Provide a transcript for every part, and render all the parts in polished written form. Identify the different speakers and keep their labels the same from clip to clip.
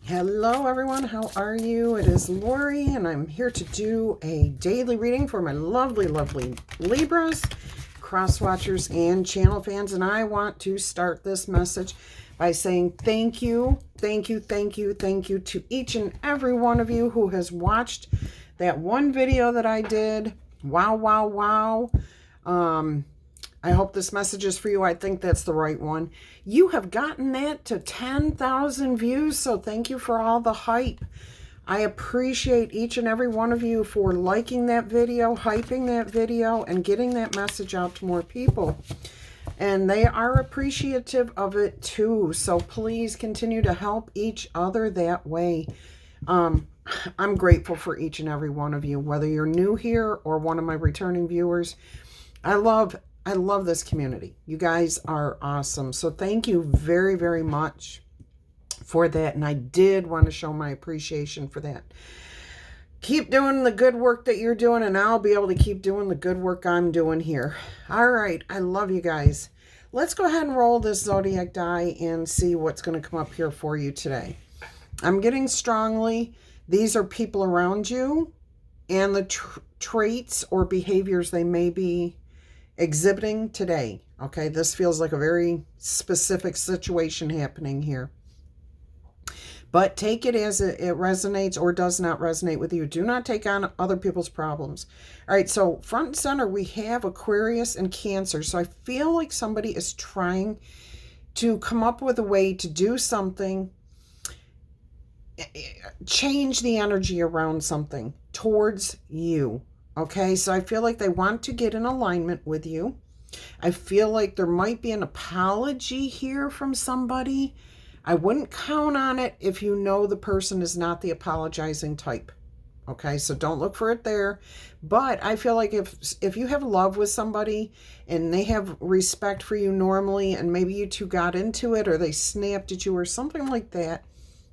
Speaker 1: Hello everyone, how are you? It is Laurie and I'm here to do a daily reading for my lovely Libras, cross watchers, and channel fans. And I want to start this message by saying thank you to each and every one of you who has watched that one video that I did. Wow. I hope this message is for you. I think that's the right one. You have gotten that to 10,000 views, so thank you for all the hype. I appreciate each and every one of you for liking that video, hyping that video, and getting that message out to more people. And they are appreciative of it too, so please continue to help each other that way. I'm grateful for each and every one of you, whether you're new here or one of my returning viewers. I love this community. You guys are awesome. So thank you very much for that. And I did want to show my appreciation for that. Keep doing the good work that you're doing, and I'll be able to keep doing the good work I'm doing here. All right. I love you guys. Let's go ahead and roll this Zodiac die and see what's going to come up here for you today. I'm getting strongly, these are people around you and the traits or behaviors they may be exhibiting today. Okay, this feels like a very specific situation happening here. But take it as it resonates or does not resonate with you. Do not take on other people's problems. All right, so front and center, we have Aquarius and Cancer. So I feel like somebody is trying to come up with a way to do something, change the energy around something towards you. Okay, so I feel like they want to get in alignment with you. I feel like there might be an apology here from somebody. I wouldn't count on it if you know the person is not the apologizing type. Okay, so don't look for it there. But I feel like if you have love with somebody and they have respect for you normally, and maybe you two got into it or they snapped at you or something like that,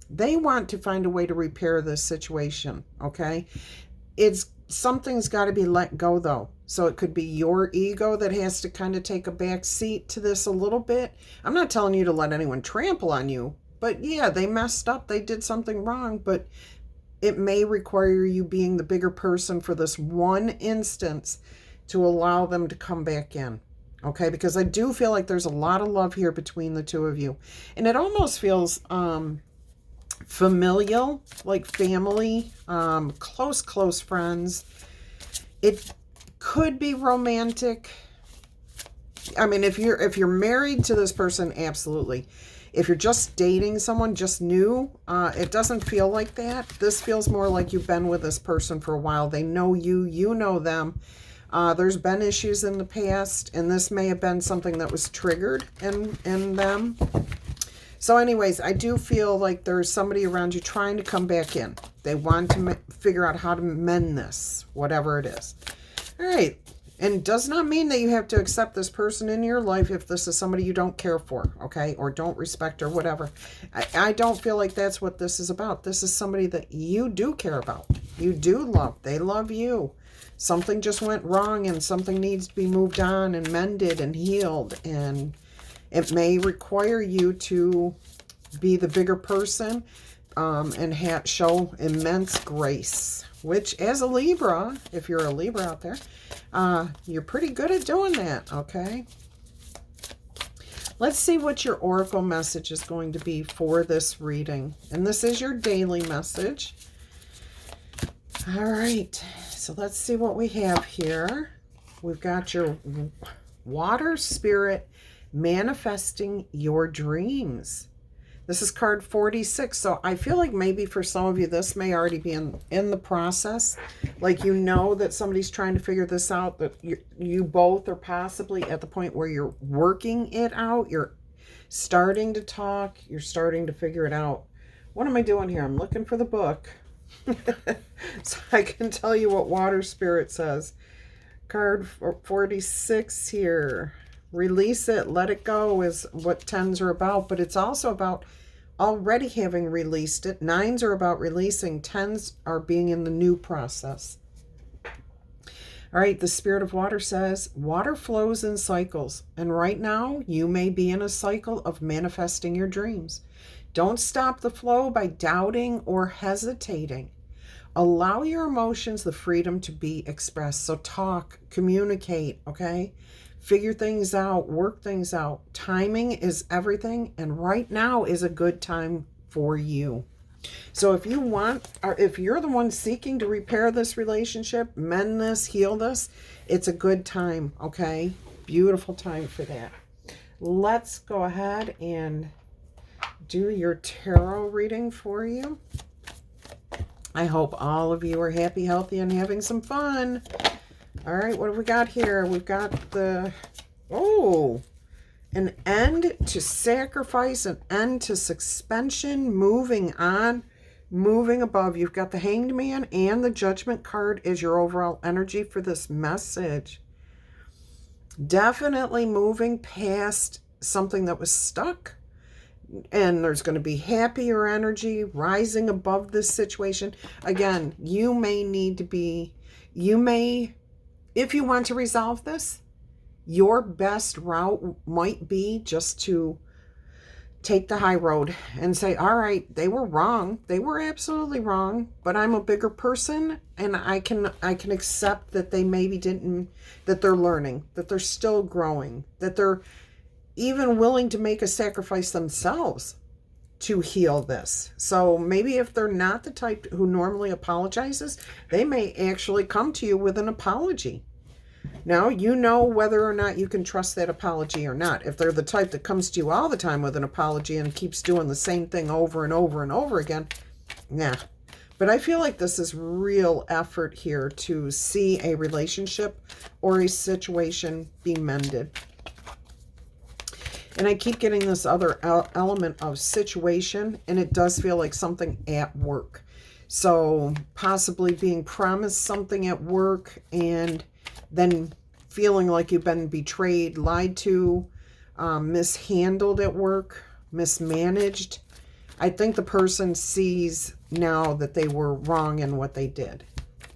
Speaker 1: they want to find a way to repair this situation. Okay, something's got to be let go though. So it could be your ego that has to kind of take a back seat to this a little bit. I'm not telling you to let anyone trample on you, but yeah, they messed up. They did something wrong, but it may require you being the bigger person for this one instance to allow them to come back in. Okay, because I do feel like there's a lot of love here between the two of you. And it almost feels familial, like family, close friends. It could be romantic. I mean, if you're married to this person, absolutely. If you're just dating someone, just new, it doesn't feel like that. This feels more like you've been with this person for a while. They know you, you know them. There's been issues in the past, and this may have been something that was triggered in them. So anyways, I do feel like there's somebody around you trying to come back in. They want to figure out how to mend this, whatever it is. All right. And does not mean that you have to accept this person in your life if this is somebody you don't care for, okay, or don't respect or whatever. I don't feel like that's what this is about. This is somebody that you do care about. You do love. They love you. Something just went wrong and something needs to be moved on and mended and healed, and it may require you to be the bigger person and show immense grace, which as a Libra, if you're a Libra out there, you're pretty good at doing that, okay? Let's see what your oracle message is going to be for this reading. And this is your daily message. All right, so let's see what we have here. We've got your water spirit manifesting your dreams. This is card 46. So I feel like maybe for some of you, this may already be in the process. Like, you know that somebody's trying to figure this out, that you both are possibly at the point where you're working it out. You're starting to talk. You're starting to figure it out. What am I doing here? I'm looking for the book. So I can tell you what water spirit says. Card 46 here. Release it, let it go is what 10s are about, but it's also about already having released it. 9s are about releasing. 10s are being in the new process. All right, the Spirit of Water says, water flows in cycles, and right now you may be in a cycle of manifesting your dreams. Don't stop the flow by doubting or hesitating. Allow your emotions the freedom to be expressed. So talk, communicate, okay? Figure things out, work things out. Timing is everything, and right now is a good time for you. So if you want, or if you're the one seeking to repair this relationship, mend this, heal this, it's a good time, okay? Beautiful time for that. Let's go ahead and do your tarot reading for you. I hope all of you are happy, healthy, and having some fun. All right, what have we got here? We've got the, an end to sacrifice, an end to suspension, moving on, moving above. You've got the Hanged Man and the Judgment card as your overall energy for this message. Definitely moving past something that was stuck. And there's going to be happier energy rising above this situation. Again, you may need to be, if you want to resolve this, your best route might be just to take the high road and say, all right, they were wrong. They were absolutely wrong, but I'm a bigger person and I can accept that they maybe didn't, that they're learning, that they're still growing, that they're even willing to make a sacrifice themselves to heal this. So maybe if they're not the type who normally apologizes, they may actually come to you with an apology. Now, you know whether or not you can trust that apology or not. If they're the type that comes to you all the time with an apology and keeps doing the same thing over and over and over again, nah. But I feel like this is real effort here to see a relationship or a situation be mended. And I keep getting this other element of situation, and it does feel like something at work. So possibly being promised something at work and then feeling like you've been betrayed, lied to, mishandled at work, mismanaged. I think the person sees now that they were wrong in what they did.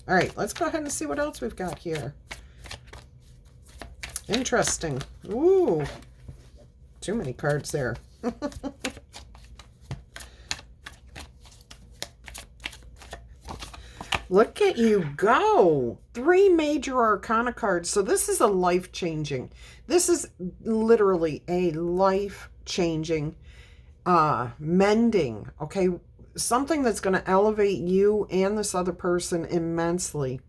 Speaker 1: All right, let's go ahead and see what else we've got here. Interesting. Ooh. Too many cards there. Look at you go. 3 major arcana cards. So this is a life-changing. This is literally a life-changing mending. Okay. Something that's going to elevate you and this other person immensely.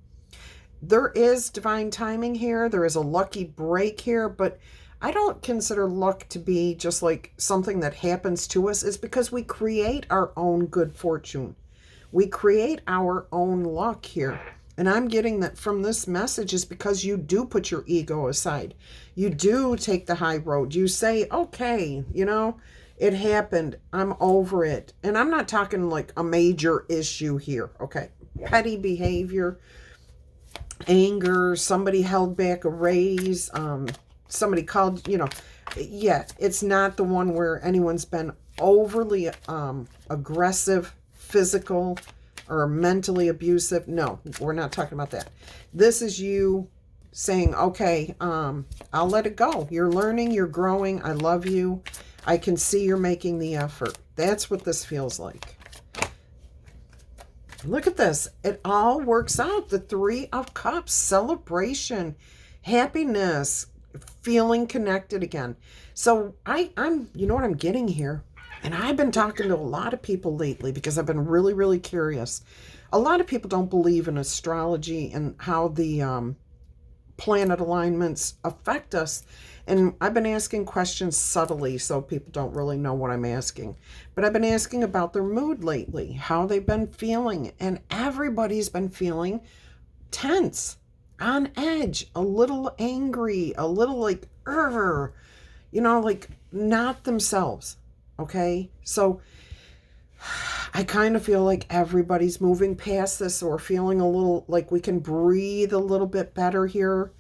Speaker 1: There is divine timing here. There is a lucky break here, but I don't consider luck to be just like something that happens to us. It's because we create our own good fortune. We create our own luck here. And I'm getting that from this message is because you do put your ego aside. You do take the high road. You say, okay, you know, it happened. I'm over it. And I'm not talking like a major issue here. Okay. Petty behavior, anger, somebody held back a raise, somebody called, you know, yeah, it's not the one where anyone's been overly aggressive, physical, or mentally abusive. No, we're not talking about that. This is you saying, okay, I'll let it go. You're learning, you're growing. I love you. I can see you're making the effort. That's what this feels like. Look at this. It all works out. The 3 of Cups, celebration, happiness, feeling connected again. So I'm, you know what I'm getting here? And I've been talking to a lot of people lately because I've been really, really curious. A lot of people don't believe in astrology and how the planet alignments affect us. And I've been asking questions subtly, so people don't really know what I'm asking. But I've been asking about their mood lately, how they've been feeling. And everybody's been feeling tense, on edge, a little angry, a little like, you know, like not themselves. Okay? So I kind of feel like everybody's moving past this or feeling a little like we can breathe a little bit better here.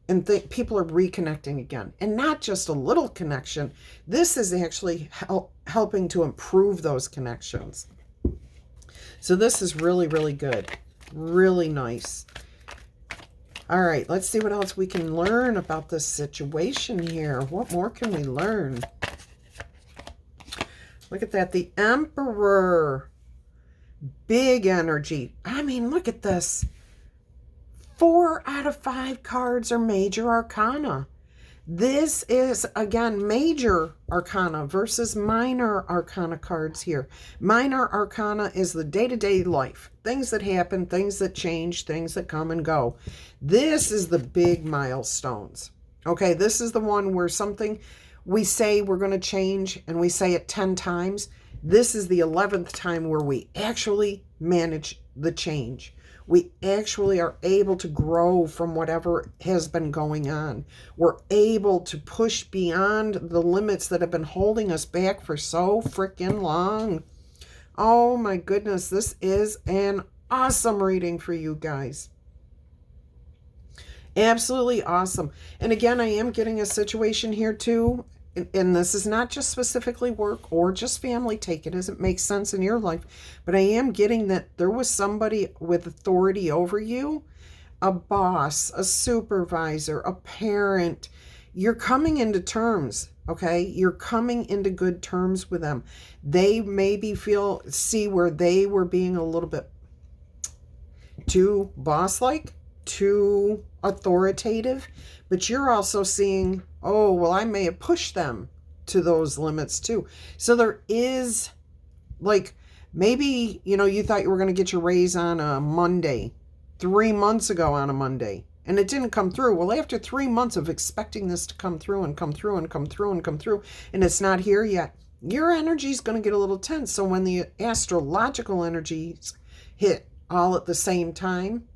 Speaker 1: And people are reconnecting again. And not just a little connection. This is actually helping to improve those connections. So this is really, really good. Really nice. All right, let's see what else we can learn about this situation here. What more can we learn? Look at that. The Emperor. Big energy. I mean, look at this. 4 out of 5 cards are major arcana. This is, again, major arcana versus minor arcana cards here. Minor arcana is the day-to-day life. Things that happen, things that change, things that come and go. This is the big milestones. Okay, this is the one where something we say we're going to change and we say it 10 times. This is the 11th time where we actually manage the change. We actually are able to grow from whatever has been going on. We're able to push beyond the limits that have been holding us back for so freaking long. Oh my goodness, this is an awesome reading for you guys. Absolutely awesome. And again, I am getting a situation here too. And this is not just specifically work or just family. Take it as it makes sense in your life. But I am getting that there was somebody with authority over you, a boss, a supervisor, a parent. You're coming into terms, okay? You're coming into good terms with them. They maybe see where they were being a little bit too boss-like, too authoritative. But you're also seeing, oh, well, I may have pushed them to those limits too. So there is, like, maybe, you know, you thought you were going to get your raise on a Monday, 3 months ago on a Monday, and it didn't come through. Well, after 3 months of expecting this to come through and come through and come through and come through, and it's not here yet, your energy is going to get a little tense. So when the astrological energies hit all at the same time,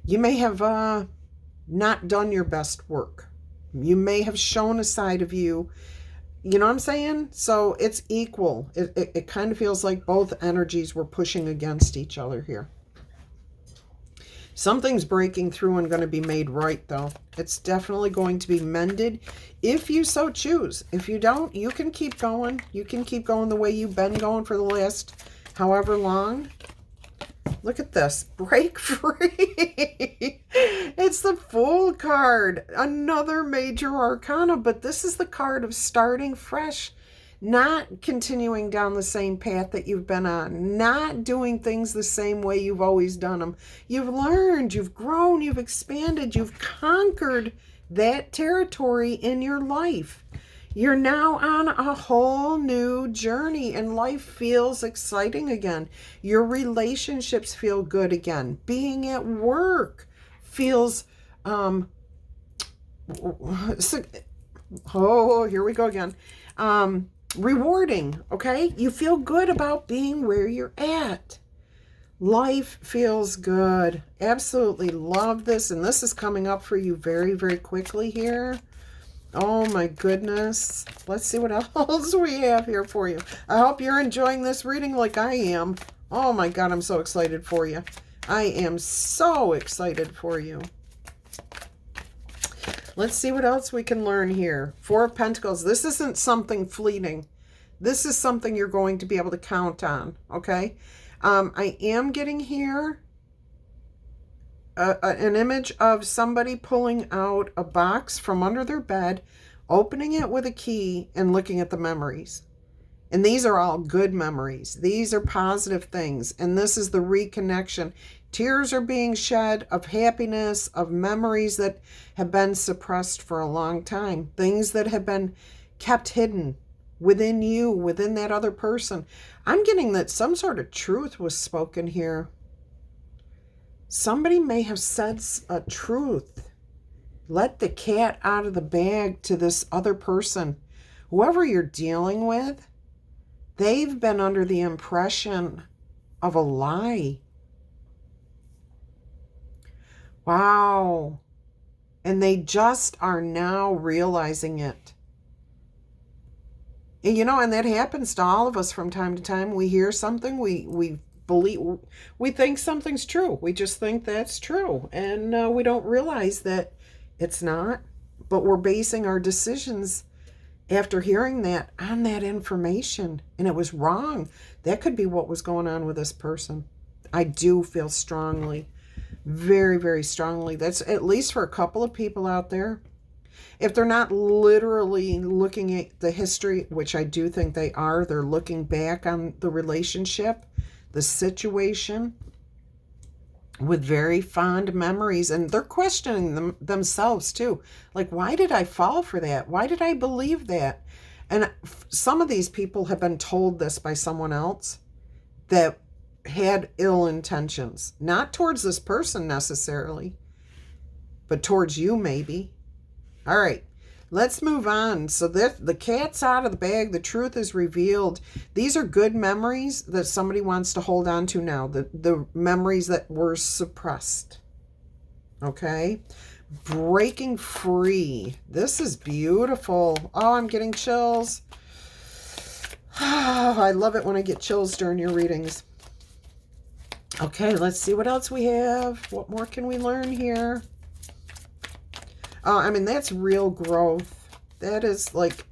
Speaker 1: you may have not done your best work. You may have shown a side of you. You know what I'm saying? So it's equal. It kind of feels like both energies were pushing against each other here. Something's breaking through and going to be made right, though. It's definitely going to be mended if you so choose. If you don't, you can keep going. You can keep going the way you've been going for the last however long. Look at this. Break free. It's the Fool card. Another major arcana, but this is the card of starting fresh. Not continuing down the same path that you've been on. Not doing things the same way you've always done them. You've learned, you've grown, you've expanded, you've conquered that territory in your life. You're now on a whole new journey and life feels exciting again. Your relationships feel good again. Being at work feels, here we go again. Rewarding, okay? You feel good about being where you're at. Life feels good. Absolutely love this. And this is coming up for you very, very quickly here. Oh my goodness. Let's see what else we have here for you. I hope you're enjoying this reading like I am. Oh my God, I'm so excited for you. I am so excited for you. Let's see what else we can learn here. 4 of Pentacles. This isn't something fleeting. This is something you're going to be able to count on, okay? I am getting here an image of somebody pulling out a box from under their bed, opening it with a key, and looking at the memories. And these are all good memories. These are positive things. And this is the reconnection. Tears are being shed of happiness, of memories that have been suppressed for a long time. Things that have been kept hidden within you, within that other person. I'm getting that some sort of truth was spoken here. Somebody may have said a truth. Let the cat out of the bag to this other person. Whoever you're dealing with, they've been under the impression of a lie. Wow. And they just are now realizing it. And, you know, and that happens to all of us from time to time. We hear something, we believe, we think something's true. We just think that's true. And we don't realize that it's not. But we're basing our decisions after hearing that on that information. And it was wrong. That could be what was going on with this person. I do feel strongly, very, very strongly. That's at least for a couple of people out there. If they're not literally looking at the history, which I do think they are, they're looking back on the relationship, the situation, with very fond memories, and they're questioning themselves too. Like, why did I fall for that? Why did I believe that? And some of these people have been told this by someone else that had ill intentions, not towards this person necessarily, but towards you maybe. All right, let's move on. So the cat's out of the bag. The truth is revealed. These are good memories that somebody wants to hold on to now. The memories that were suppressed. Okay? Breaking free. This is beautiful. Oh, I'm getting chills. Oh, I love it when I get chills during your readings. Okay, let's see what else we have. What more can we learn here? I mean, that's real growth. That is like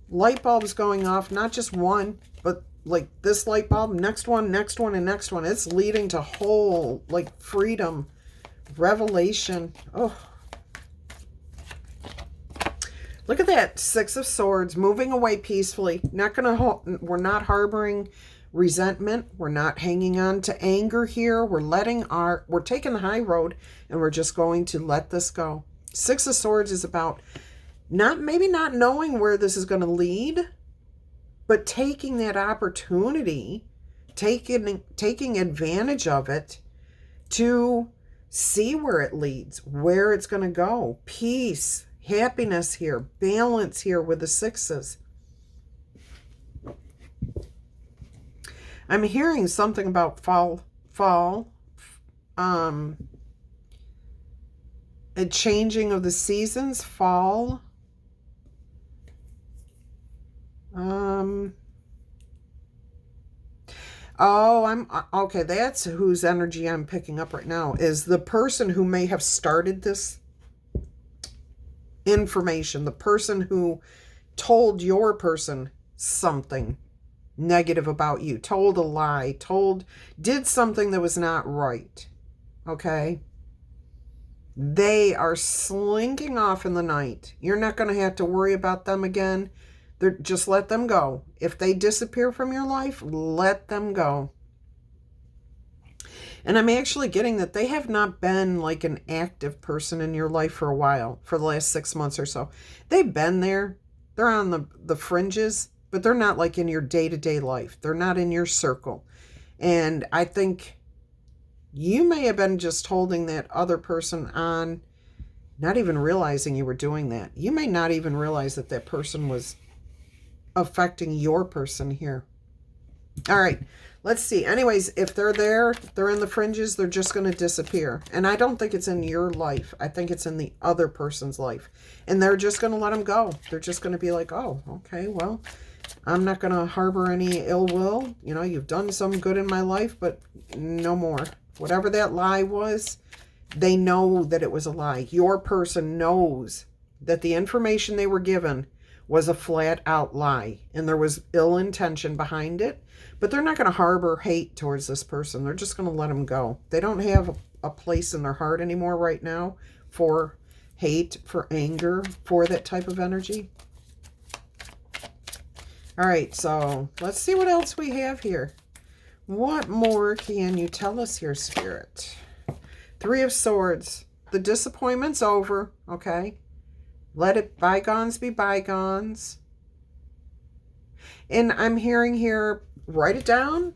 Speaker 1: light bulbs going off, not just one, but like this light bulb, next one, and next one. It's leading to whole, like, freedom, revelation. Oh, look at that. 6 of Swords, moving away peacefully. We're not harboring resentment. We're not hanging on to anger here. We're taking the high road, and we're just going to let this go. 6 of Swords is about maybe not knowing where this is going to lead, but taking that opportunity, taking advantage of it to see where it leads, where it's going to go. Peace, happiness here, balance here with the 6s. I'm hearing something about fall, a changing of the seasons, fall. Okay, that's whose energy I'm picking up right now, is the person who may have started this information, the person who told your person something negative about you, told a lie, did something that was not right. Okay? They are slinking off in the night. You're not going to have to worry about them again. Just let them go. If they disappear from your life, let them go. And I'm actually getting that they have not been like an active person in your life for a while, for the last 6 months or so. They've been there. They're on the fringes, but they're not like in your day-to-day life. They're not in your circle. And I think you may have been just holding that other person on, not even realizing you were doing that. You may not even realize that that person was affecting your person here. All right, let's see. Anyways, if they're there, they're in the fringes, they're just going to disappear. And I don't think it's in your life. I think it's in the other person's life. And they're just going to let them go. They're just going to be like, oh, okay, well, I'm not going to harbor any ill will. You know, you've done some good in my life, but no more. Whatever that lie was, they know that it was a lie. Your person knows that the information they were given was a flat out lie, and there was ill intention behind it, but they're not going to harbor hate towards this person. They're just going to let them go. They don't have a place in their heart anymore right now for hate, for anger, for that type of energy. All right, so let's see what else we have here. What more can you tell us here, Spirit? 3 of Swords. The disappointment's over, okay? Let it, bygones be bygones. And I'm hearing here, write it down,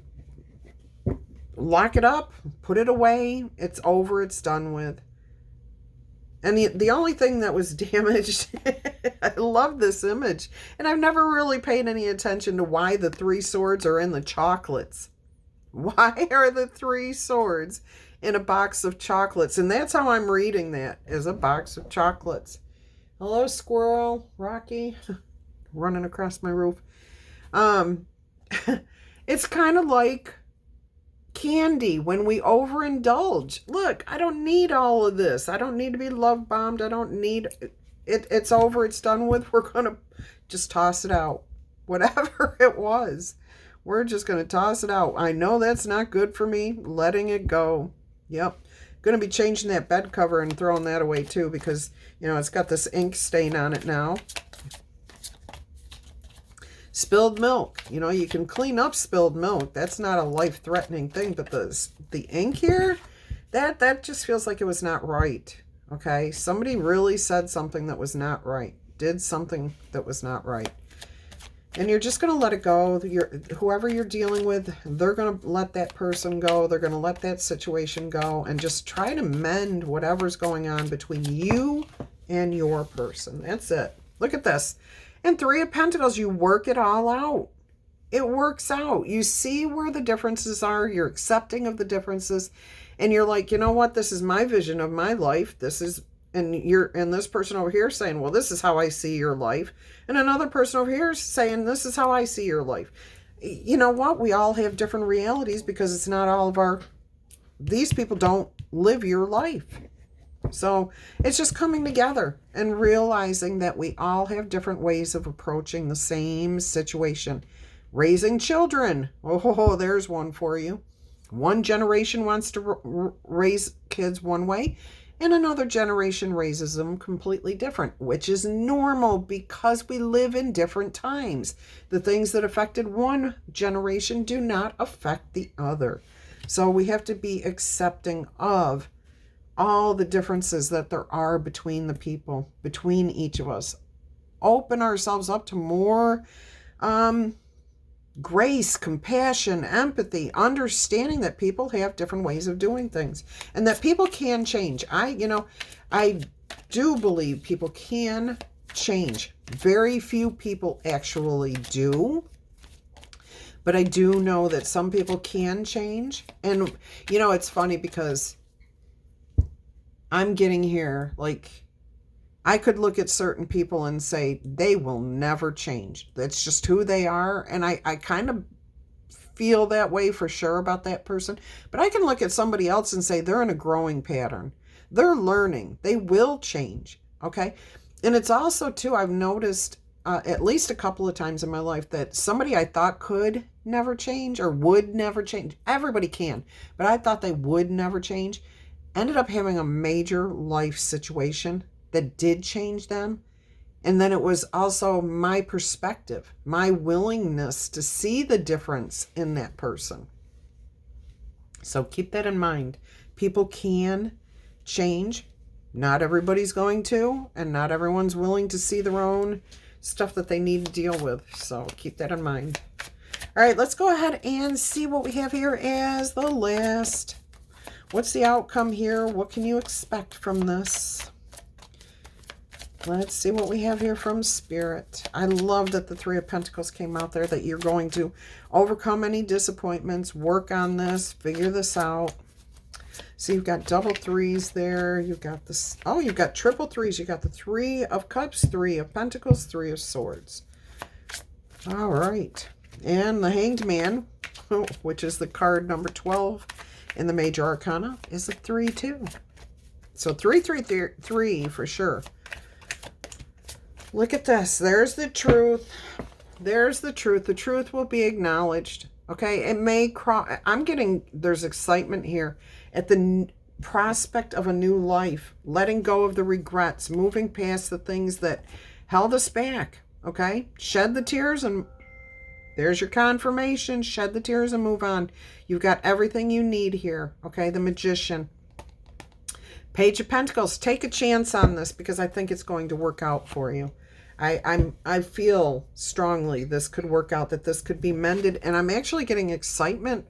Speaker 1: lock it up, put it away. It's over, it's done with. And the only thing that was damaged, I love this image. And I've never really paid any attention to why the 3 swords are in the chocolates. Why are the 3 swords in a box of chocolates? And that's how I'm reading that, as a box of chocolates. Hello, squirrel, Rocky, running across my roof. It's kind of like candy when we overindulge. Look, I don't need all of this. I don't need to be love bombed. I don't need it. It's over. It's done with. We're going to just toss it out. Whatever it was, we're just going to toss it out. I know that's not good for me. Letting it go. Yep. Going to be changing that bed cover and throwing that away too, because, you know, it's got this ink stain on it now. Spilled milk. You know, you can clean up spilled milk. That's not a life-threatening thing, but the ink here, that just feels like it was not right. Okay? Somebody really said something that was not right. Did something that was not right. And you're just going to let it go. Whoever you're dealing with, they're going to let that person go. They're going to let that situation go and just try to mend whatever's going on between you and your person. That's it. Look at this. And Three of Pentacles, you work it all out. It works out. You see where the differences are. You're accepting of the differences. And you're like, you know what? This is my vision of my life. This is... And this person over here saying, well, this is how I see your life. And another person over here is saying, this is how I see your life. You know what? We all have different realities because it's not all of our... These people don't live your life. So it's just coming together and realizing that we all have different ways of approaching the same situation. Raising children. Oh, there's one for you. One generation wants to raise kids one way, and another generation raises them completely different, which is normal because we live in different times. The things that affected one generation do not affect the other. So we have to be accepting of all the differences that there are between the people, between each of us. Open ourselves up to more grace, compassion, empathy, understanding that people have different ways of doing things and that people can change. I do believe people can change. Very few people actually do. But I do know that some people can change. And, you know, it's funny because I'm getting here, like, I could look at certain people and say, they will never change. That's just who they are. And I kind of feel that way for sure about that person. But I can look at somebody else and say, they're in a growing pattern. They're learning. They will change. Okay. And it's also, too, I've noticed at least a couple of times in my life that somebody I thought could never change or would never change. Everybody can. But I thought they would never change. Ended up having a major life situation that did change them. And then it was also my perspective, my willingness to see the difference in that person. So keep that in mind. People can change. Not everybody's going to, and not everyone's willing to see their own stuff that they need to deal with. So keep that in mind. All right, let's go ahead and see what we have here as the last. What's the outcome here? What can you expect from this? Let's see what we have here from Spirit. I love that the Three of Pentacles came out there, that you're going to overcome any disappointments, work on this, figure this out. So you've got double threes there. You've got this. Oh, you've got triple threes. You got the Three of Cups, Three of Pentacles, Three of Swords. All right. And the Hanged Man, which is the card number 12 in the Major Arcana, is a 3-2. So 3-3-3 for sure. Look at this. There's the truth. There's the truth. The truth will be acknowledged. Okay. It may cross. There's excitement here at the prospect of a new life, letting go of the regrets, moving past the things that held us back. Okay. Shed the tears, and there's your confirmation. Shed the tears and move on. You've got everything you need here. Okay. The Magician. Page of Pentacles, take a chance on this because I think it's going to work out for you. I feel strongly this could work out, that this could be mended, and I'm actually getting excitement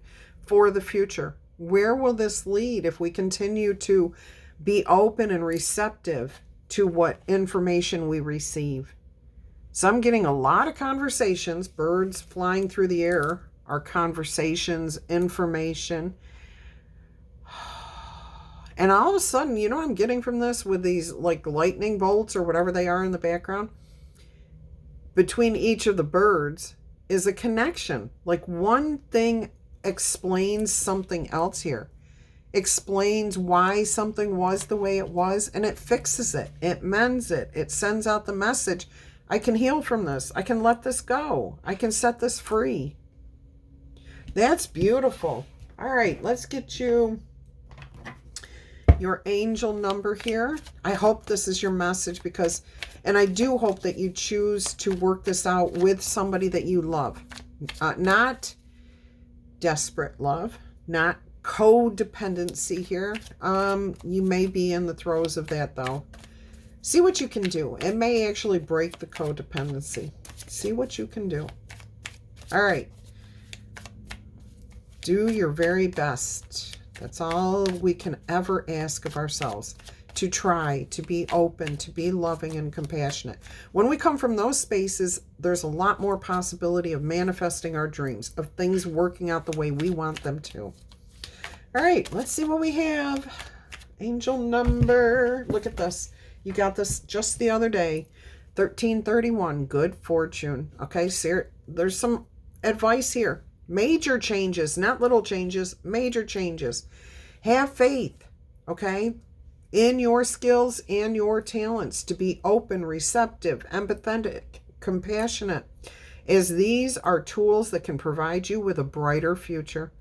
Speaker 1: for the future. Where will this lead if we continue to be open and receptive to what information we receive? So I'm getting a lot of conversations, birds flying through the air, our conversations, information. And all of a sudden, you know what I'm getting from this with these like lightning bolts or whatever they are in the background? Between each of the birds is a connection. Like one thing explains something else here. Explains why something was the way it was, and it fixes it. It mends it. It sends out the message. I can heal from this. I can let this go. I can set this free. That's beautiful. All right, let's get you your angel number here. I hope this is your message because, and I do hope that you choose to work this out with somebody that you love. Not desperate love, not codependency here. You may be in the throes of that though. See what you can do. It may actually break the codependency. See what you can do. All right. Do your very best. That's all we can ever ask of ourselves. To try, to be open, to be loving and compassionate. When we come from those spaces, there's a lot more possibility of manifesting our dreams, of things working out the way we want them to. All right, let's see what we have. Angel number. Look at this. You got this just the other day. 1331, good fortune. Okay, so there's some advice here. Major changes, not little changes, major changes. Have faith, okay, in your skills and your talents to be open, receptive, empathetic, compassionate, as these are tools that can provide you with a brighter future.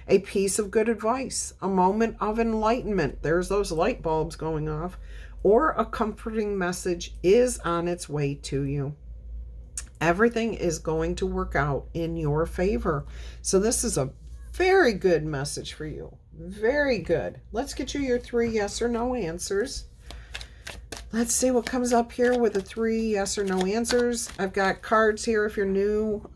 Speaker 1: A piece of good advice, a moment of enlightenment, there's those light bulbs going off, or a comforting message is on its way to you. Everything is going to work out in your favor. So this is a very good message for you. Very good. Let's get you your 3 yes or no answers. Let's see what comes up here with the 3 yes or no answers. I've got cards here if you're new.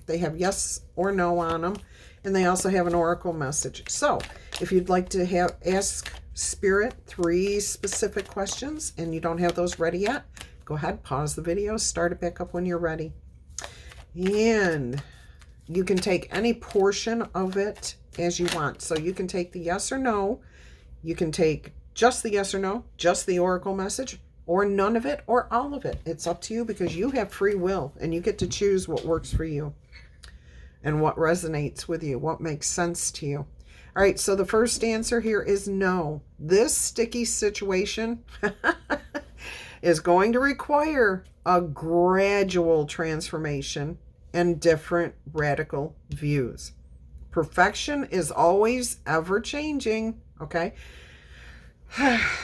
Speaker 1: They have yes or no on them. And they also have an oracle message. So if you'd like to ask Spirit 3 specific questions and you don't have those ready yet, go ahead, pause the video, start it back up when you're ready. And you can take any portion of it as you want. So you can take the yes or no. You can take just the yes or no, just the oracle message, or none of it, or all of it. It's up to you because you have free will and you get to choose what works for you and what resonates with you, what makes sense to you. All right, so the first answer here is no. This sticky situation is going to require a gradual transformation and different radical views. Perfection is always ever changing, okay?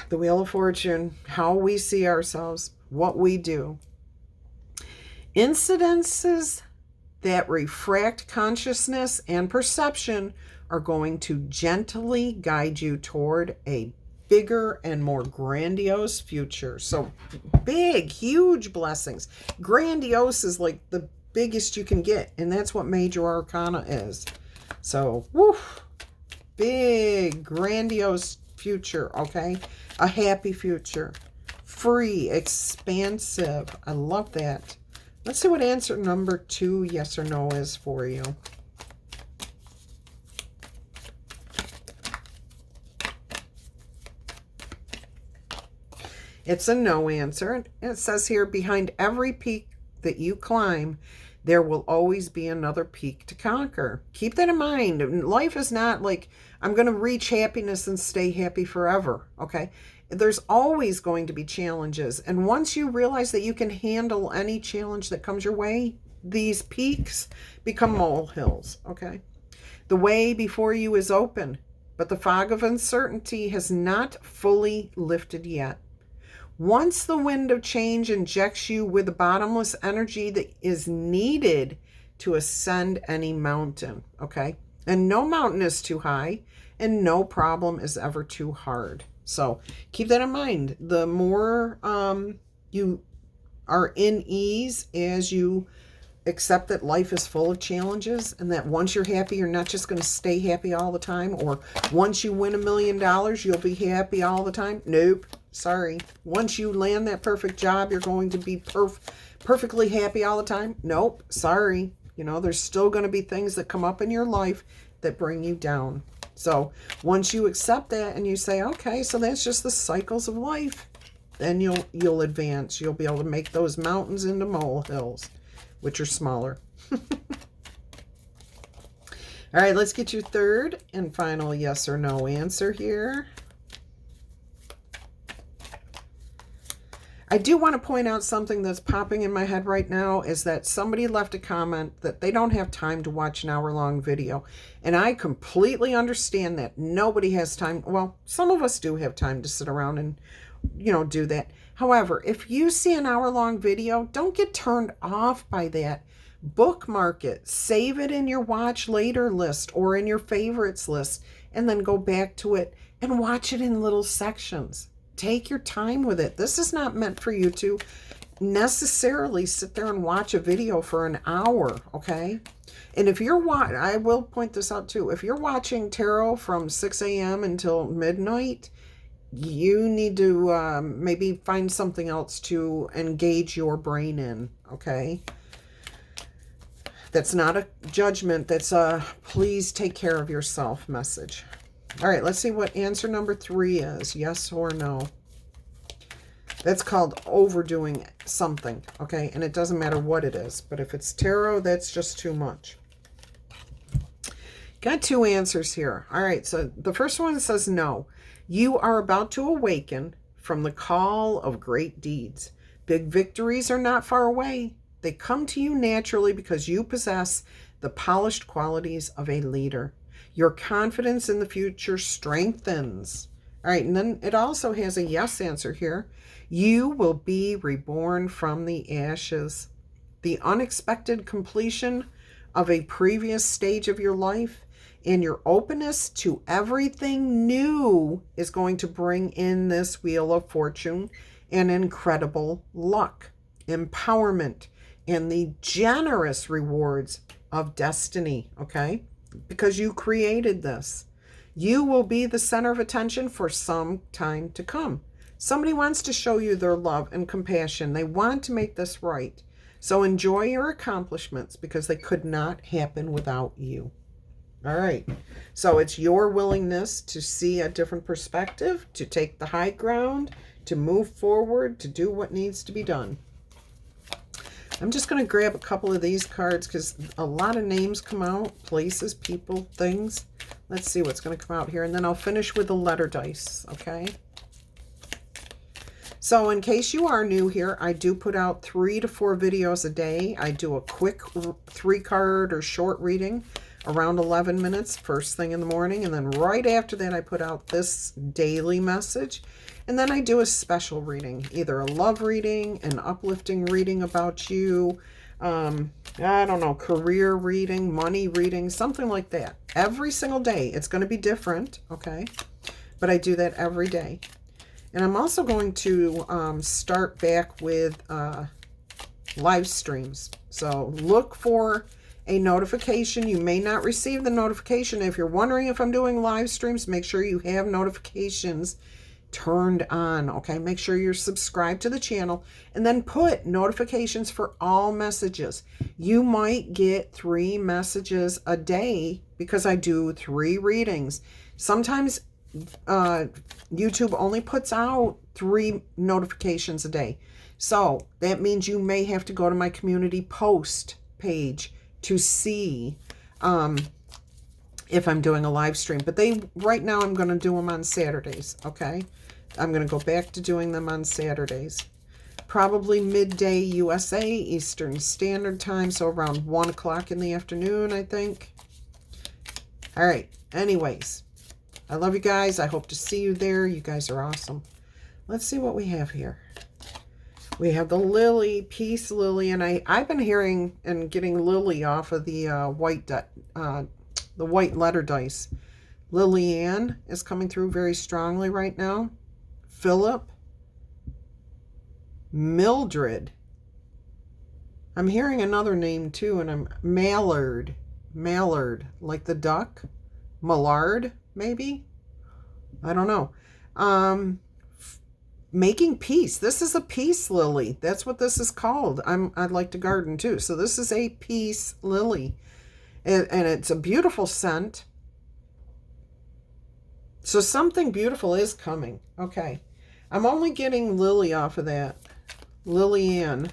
Speaker 1: The Wheel of Fortune, how we see ourselves, what we do. Incidences that refract consciousness and perception are going to gently guide you toward a bigger and more grandiose future. So big, huge blessings. Grandiose is like the biggest you can get, and that's what major arcana is. So, woof, big, grandiose future, okay? A happy future. Free, expansive. I love that. Let's see what answer number 2, yes or no, is for you. It's a no answer. And it says here, behind every peak that you climb, there will always be another peak to conquer. Keep that in mind. Life is not like, I'm going to reach happiness and stay happy forever, okay? There's always going to be challenges. And once you realize that you can handle any challenge that comes your way, these peaks become molehills, okay? The way before you is open, but the fog of uncertainty has not fully lifted yet. Once the wind of change injects you with the bottomless energy that is needed to ascend any mountain, okay? And no mountain is too high, and no problem is ever too hard. So keep that in mind. The more you are in ease as you accept that life is full of challenges, and that once you're happy, you're not just going to stay happy all the time, or once you win $1 million, you'll be happy all the time. Nope. Sorry. Once you land that perfect job, you're going to be perfectly happy all the time. Nope. Sorry. You know, there's still going to be things that come up in your life that bring you down. So once you accept that and you say, okay, so that's just the cycles of life, then you'll advance. You'll be able to make those mountains into molehills, which are smaller. All right, let's get your third and final yes or no answer here. I do want to point out something that's popping in my head right now is that somebody left a comment that they don't have time to watch an hour-long video. And I completely understand that. Nobody has time. Well, some of us do have time to sit around and, do that. However, if you see an hour-long video, don't get turned off by that. Bookmark it. Save it in your watch later list or in your favorites list, and then go back to it and watch it in little sections. Take your time with it. This is not meant for you to necessarily sit there and watch a video for an hour, okay? And if you're I will point this out too. If you're watching tarot from 6 a.m. until midnight, you need to maybe find something else to engage your brain in, okay? That's not a judgment. That's a please take care of yourself message. All right, let's see what answer number 3 is. Yes or no. That's called overdoing something, okay? And it doesn't matter what it is. But if it's tarot, that's just too much. Got 2 answers here. All right, so the first one says no. You are about to awaken from the call of great deeds. Big victories are not far away. They come to you naturally because you possess the polished qualities of a leader. Your confidence in the future strengthens. All right, and then it also has a yes answer here. You will be reborn from the ashes. The unexpected completion of a previous stage of your life and your openness to everything new is going to bring in this wheel of fortune and incredible luck, empowerment, and the generous rewards of destiny, okay? Because you created this. You will be the center of attention for some time to come. Somebody wants to show you their love and compassion. They want to make this right. So enjoy your accomplishments because they could not happen without you. All right. So it's your willingness to see a different perspective, to take the high ground, to move forward, to do what needs to be done. I'm just going to grab a couple of these cards because a lot of names come out, places, people, things. Let's see what's going to come out here. And then I'll finish with the letter dice, okay? So in case you are new here, I do put out 3 to 4 videos a day. I do a quick 3-card or short reading around 11 minutes, first thing in the morning. And then right after that, I put out this daily message. And then I do a special reading, either a love reading, an uplifting reading about you, I don't know, career reading, money reading, something like that. Every single day. It's going to be different, okay? But I do that every day. And I'm also going to start back with live streams. So look for a notification. You may not receive the notification. If you're wondering if I'm doing live streams, make sure you have notifications turned on, okay? Make sure you're subscribed to the channel and then put notifications for all messages. You might get 3 messages a day because I do 3 readings. Sometimes YouTube only puts out 3 notifications a day. So that means you may have to go to my community post page to see if I'm doing a live stream. But right now I'm going to do them on Saturdays, okay? I'm going to go back to doing them on Saturdays. Probably midday USA, Eastern Standard Time, so around 1 o'clock in the afternoon, I think. All right, anyways, I love you guys. I hope to see you there. You guys are awesome. Let's see what we have here. We have the Lily, Peace Lily, and I've been hearing and getting Lily off of the white letter dice. Lillian is coming through very strongly right now. Philip. Mildred. I'm hearing another name too, and I'm Mallard. Mallard, like the duck. Mallard, maybe? I don't know. Making peace. This is a peace lily. That's what this is called. I'd like to garden too. So this is a peace lily. And it's a beautiful scent. So something beautiful is coming. Okay. I'm only getting Lily off of that. Lillian.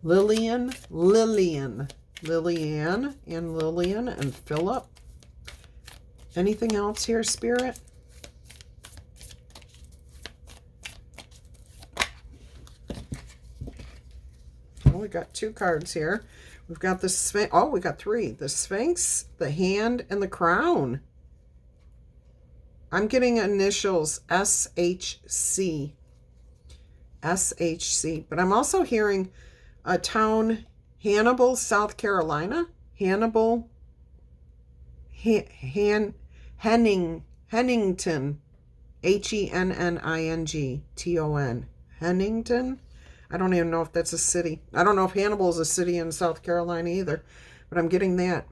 Speaker 1: Lillian. Lillian. Lillian and Lillian and Philip. Anything else here, Spirit? we got 2 cards here. We've got the Sphinx. Oh, we got 3. The Sphinx, the Hand, and the Crown. I'm getting initials SHC. SHC. But I'm also hearing a town, Hannibal, South Carolina. Hannibal. Hennington. HENNINGTON. Hennington. I don't even know if that's a city. I don't know if Hannibal is a city in South Carolina either, but I'm getting that.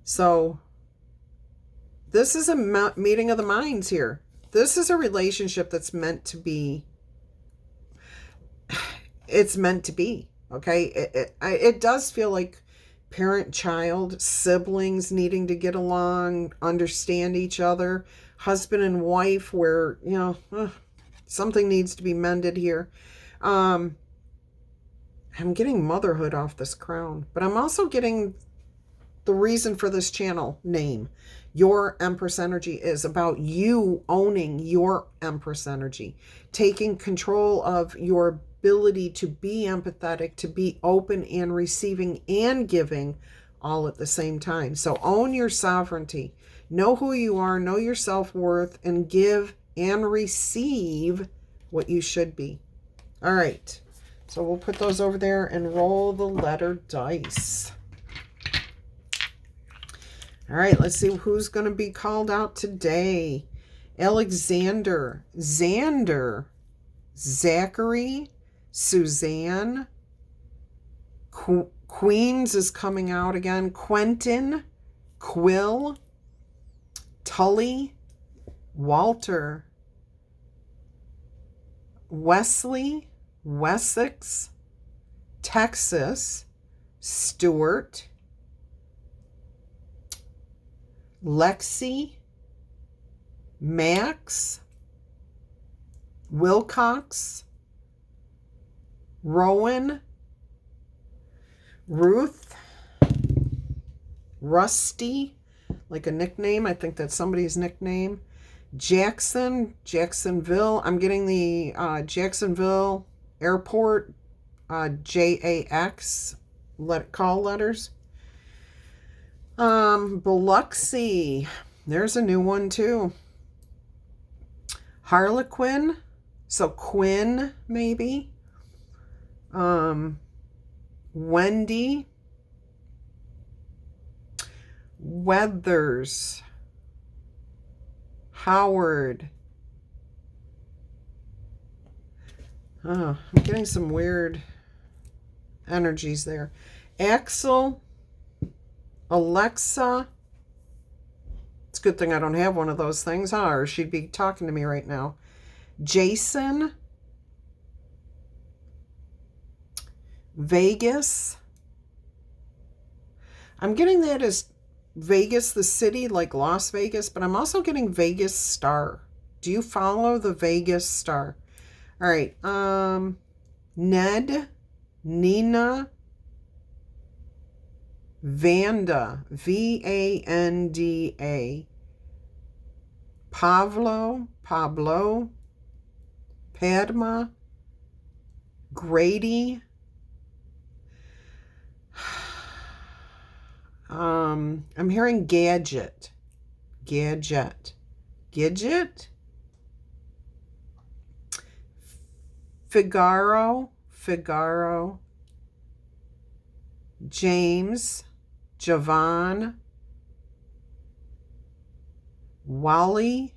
Speaker 1: So this is a meeting of the minds here. This is a relationship that's meant to be. It's meant to be, okay? It does feel like parent-child, siblings needing to get along, understand each other, husband and wife where, you know, something needs to be mended here. I'm getting motherhood off this crown, but I'm also getting the reason for this channel name. Your Empress Energy is about you owning your Empress Energy, taking control of your ability to be empathetic, to be open and receiving and giving all at the same time. So own your sovereignty. Know who you are, know your self-worth, and give and receive what you should be. All right. So we'll put those over there and roll the letter dice. All right, let's see who's going to be called out today. Alexander, Xander, Zachary, Suzanne, Queens is coming out again, Quentin, Quill, Tully, Walter, Wesley, Wessex, Texas, Stuart, Lexi, Max, Wilcox, Rowan, Ruth, Rusty, like a nickname. I think that's somebody's nickname. Jackson, Jacksonville. I'm getting the Jacksonville Airport JAX call letters. Biloxi. There's a new one too. Harlequin. So Quinn, maybe. Wendy. Weathers. Howard. Oh, I'm getting some weird energies there. Axel. Alexa. It's a good thing I don't have one of those things, huh? Or she'd be talking to me right now. Jason. Vegas. I'm getting that as Vegas, the city, like Las Vegas, but I'm also getting Vegas Star. Do you follow the Vegas Star? All right. Ned, Nina, Vanda, Vanda, Pablo, Padma, Grady, I'm hearing Gadget, Figaro, James, Javon, Wally.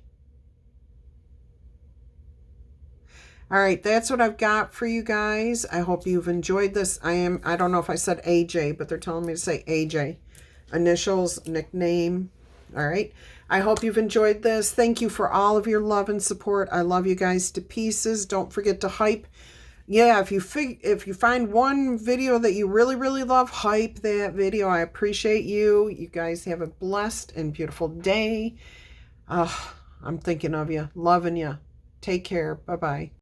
Speaker 1: All right, that's what I've got for you guys. I hope you've enjoyed this. I don't know if I said AJ, but they're telling me to say AJ. Initials, nickname. All right. I hope you've enjoyed this. Thank you for all of your love and support. I love you guys to pieces. Don't forget to hype. Yeah, if you find one video that you really, really love, hype that video. I appreciate you. You guys have a blessed and beautiful day. I'm thinking of you, loving you. Take care. Bye-bye.